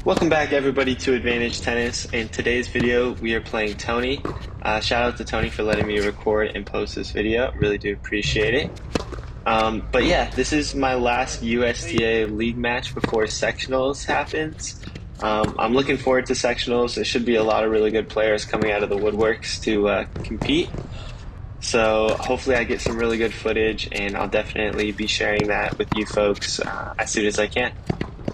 Welcome back everybody to Advantage Tennis. In today's video we are playing Tony. Shout out to Tony for letting me record and post this video. Really do appreciate it. But yeah, this is my last USTA league match before sectionals happens. I'm looking forward to sectionals. There should be a lot of really good players coming out of the woodworks to compete. So hopefully I get some really good footage, and I'll definitely be sharing that with you folks as soon as I can.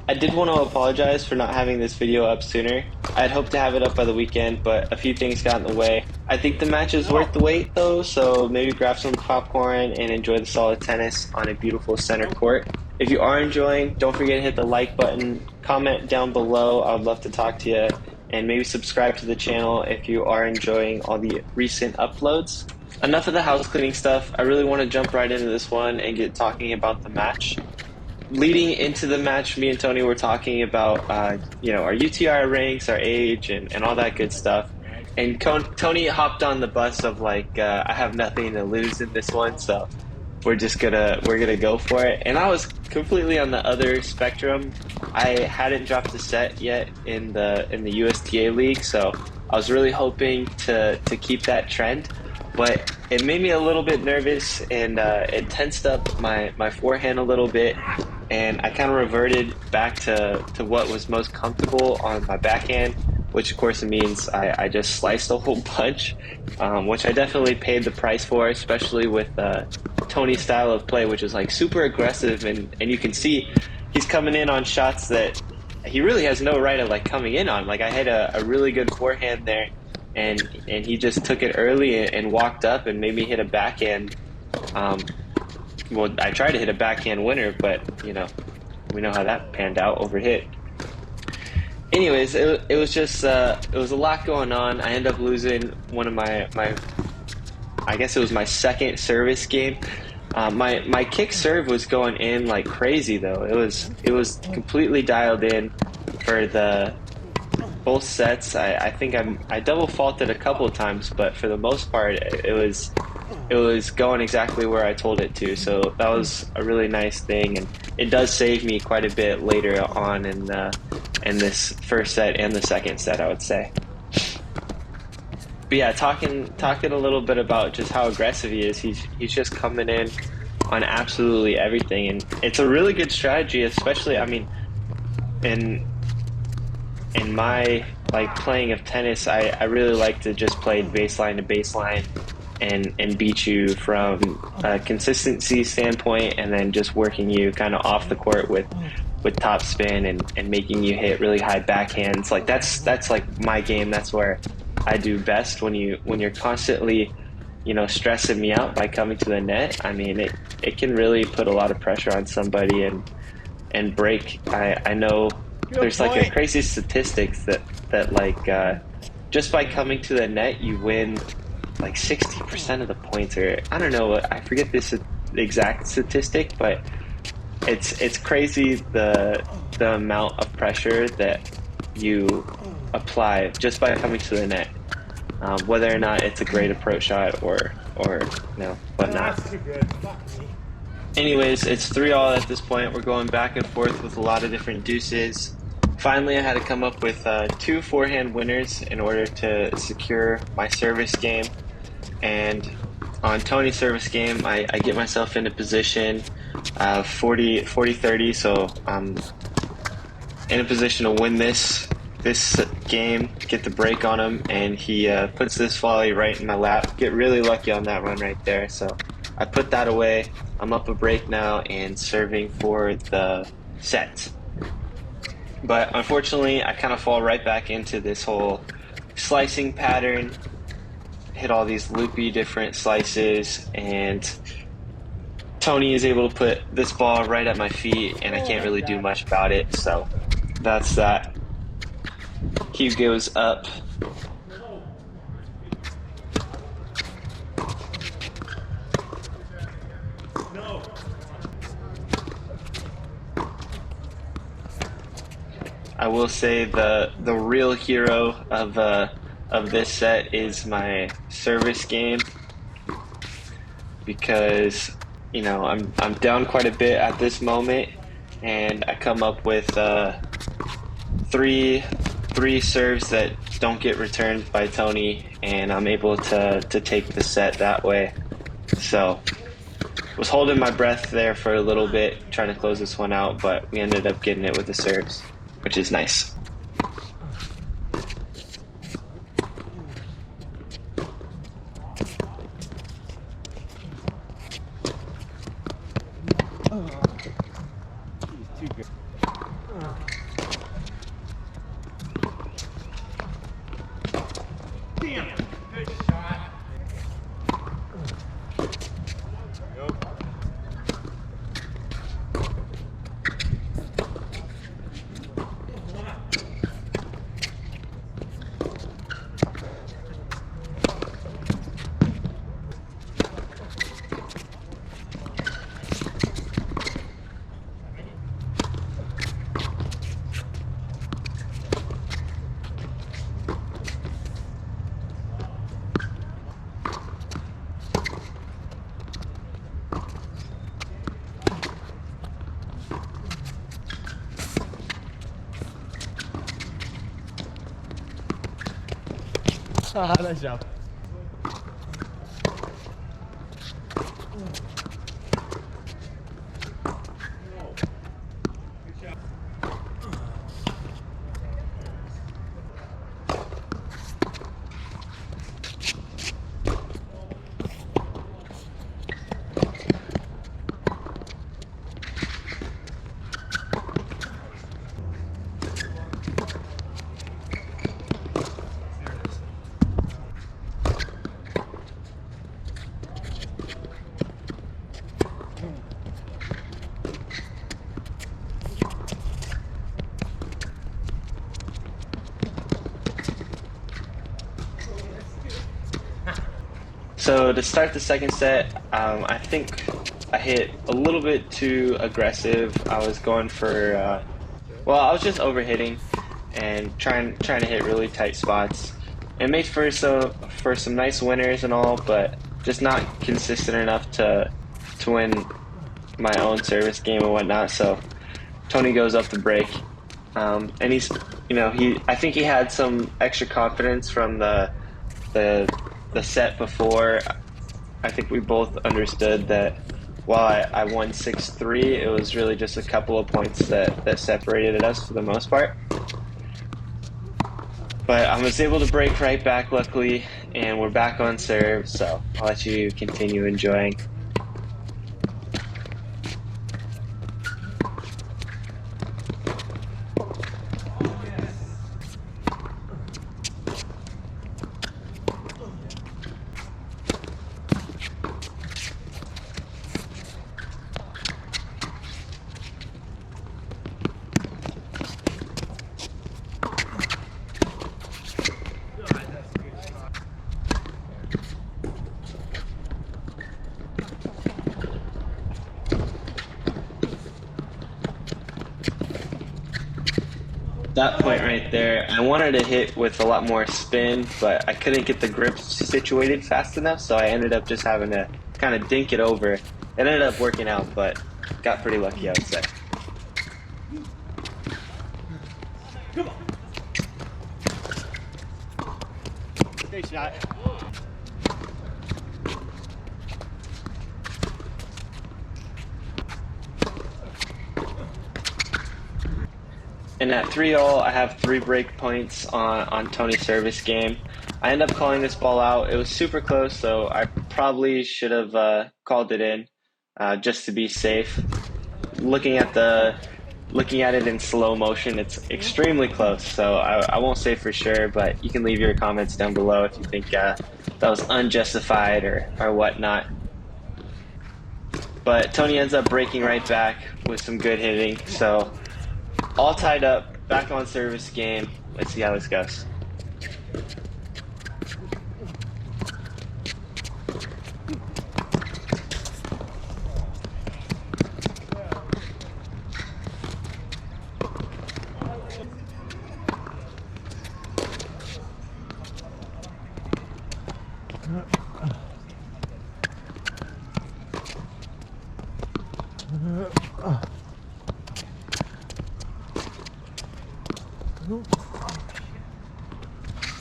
I did want to apologize for not having this video up sooner. I'd hoped to have it up by the weekend, but a few things got in the way. I think the match is worth the wait though, so maybe grab some popcorn and enjoy the solid tennis on a beautiful center court. If you are enjoying, don't forget to hit the like button, comment down below, I would love to talk to you, and maybe subscribe to the channel if you are enjoying all the recent uploads. Enough of the house cleaning stuff. I really want to jump right into this one and get talking about the match. Leading into the match, me and Tony were talking about, our UTR ranks, our age, and all that good stuff. And Tony hopped on the bus of like, I have nothing to lose in this one, so we're gonna go for it. And I was completely on the other spectrum. I hadn't dropped a set yet in the USTA league, so I was really hoping to keep that trend. But it made me a little bit nervous, and it tensed up my forehand a little bit, and I kind of reverted back to what was most comfortable on my backhand, which of course means I just sliced a whole bunch, which I definitely paid the price for, especially with Tony's style of play, which is like super aggressive, and you can see he's coming in on shots that he really has no right of like coming in on. Like I had a really good forehand there, and he just took it early and walked up and made me hit a backhand. Well, I tried to hit a backhand winner, but we know how that panned out, overhit. Anyways, it was just it was a lot going on. I ended up losing one of my I guess it was my second service game. My kick serve was going in like crazy though. It was completely dialed in for the both sets. I think I double faulted a couple of times, but for the most part it was going exactly where I told it to, so that was a really nice thing, and it does save me quite a bit later on in this first set and the second set, I would say. But yeah, talking a little bit about just how aggressive he is. He's just coming in on absolutely everything, and it's a really good strategy, especially in my playing of tennis. I really like to just play baseline to baseline and beat you from a consistency standpoint, and then just working you kind of off the court with top spin and making you hit really high backhands. Like that's like my game. That's where I do best. When you're constantly stressing me out by coming to the net, I mean it can really put a lot of pressure on somebody and break. I know there's like a crazy statistics that like just by coming to the net you win like 60% of the points, or I don't know, I forget this exact statistic, but it's crazy the amount of pressure that you apply just by coming to the net, whether or not it's a great approach shot or whatnot. Anyways, it's 3-all at this point. We're going back and forth with a lot of different deuces. Finally, I had to come up with 2 forehand winners in order to secure my service game. And on Tony's service game, I get myself into position 40-30, so I'm in a position to win this game, get the break on him, and he puts this volley right in my lap. Get really lucky on that run right there, so I put that away. I'm up a break now and serving for the set. But unfortunately, I kind of fall right back into this whole slicing pattern, hit all these loopy different slices, and Tony is able to put this ball right at my feet, and I can't really do much about it, so that's that. He goes up. I will say the real hero of this set is my service game, because I'm down quite a bit at this moment, and I come up with three serves that don't get returned by Tony, and I'm able to take the set that way. So was holding my breath there for a little bit, trying to close this one out, but we ended up getting it with the serves, which is nice. Damn it. Good shot. Nice job. So to start the second set, I think I hit a little bit too aggressive. I was going for, well, I was just overhitting and trying to hit really tight spots. It made for some nice winners and all, but just not consistent enough to win my own service game and whatnot. So Tony goes up the break, and he's, I think he had some extra confidence from the set before. I think we both understood that while I won 6-3, it was really just a couple of points that separated us for the most part. But I was able to break right back, luckily, and we're back on serve, so I'll let you continue enjoying. That point right there, I wanted to hit with a lot more spin, but I couldn't get the grip situated fast enough, so I ended up just having to kind of dink it over. It ended up working out, but got pretty lucky, I would say. Come on. Great shot. And at 3-all, I have 3 break points on Tony's service game. I end up calling this ball out. It was super close, so I probably should have called it in just to be safe. Looking at it in slow motion, it's extremely close, so I won't say for sure, but you can leave your comments down below if you think that was unjustified or whatnot. But Tony ends up breaking right back with some good hitting, so all tied up, back on service game. Let's see how this goes.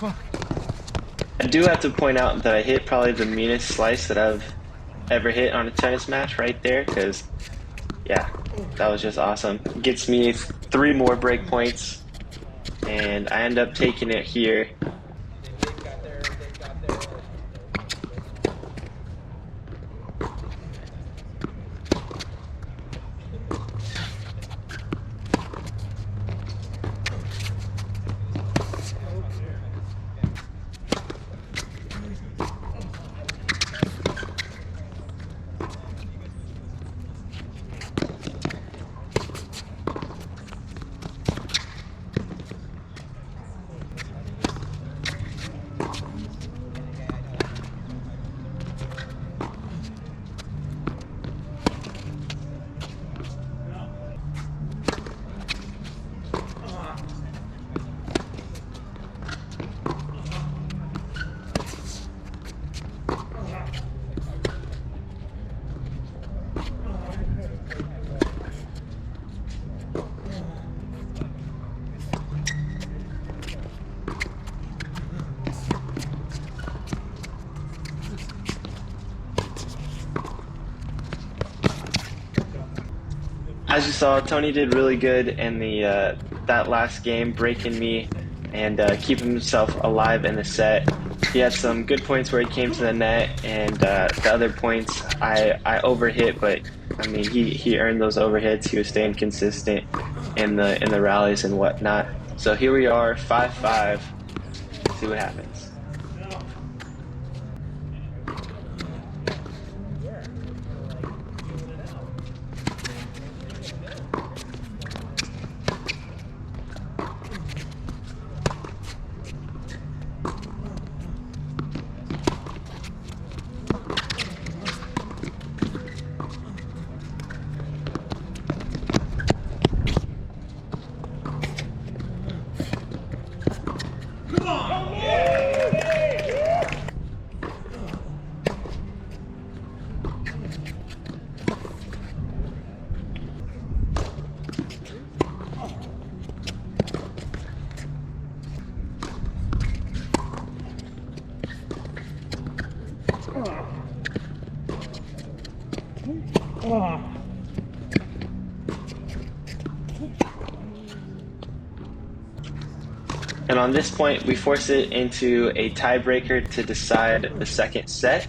I do have to point out that I hit probably the meanest slice that I've ever hit on a tennis match right there, because yeah, that was just awesome. Gets me 3 more break points, and I end up taking it here. As you saw, Tony did really good in the that last game, breaking me and keeping himself alive in the set. He had some good points where he came to the net, and the other points I overhit, but I mean he earned those overhits. He was staying consistent in the rallies and whatnot. So here we are, 5-5. See what happens. And on this point, we force it into a tiebreaker to decide the second set.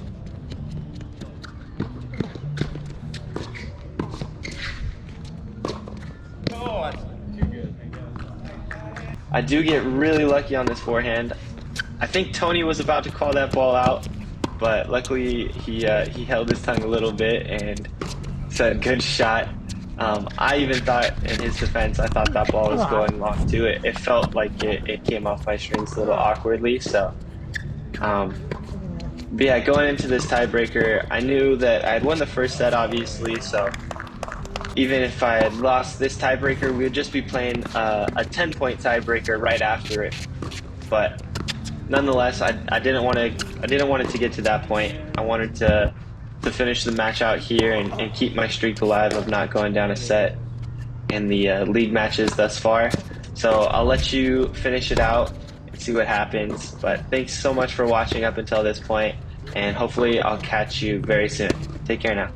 I do get really lucky on this forehand. I think Tony was about to call that ball out, but luckily he held his tongue a little bit and said, "Good shot." I even thought, in his defense, I thought that ball was going long too. It felt like it came off my strings a little awkwardly. So, but yeah, going into this tiebreaker, I knew that I had won the first set, obviously. So even if I had lost this tiebreaker, we would just be playing a 10-point tiebreaker right after it. But nonetheless, I didn't want it to get to that point. I wanted to finish the match out here and keep my streak alive of not going down a set in the league matches thus far. So I'll let you finish it out and see what happens. But thanks so much for watching up until this point, and hopefully I'll catch you very soon. Take care now.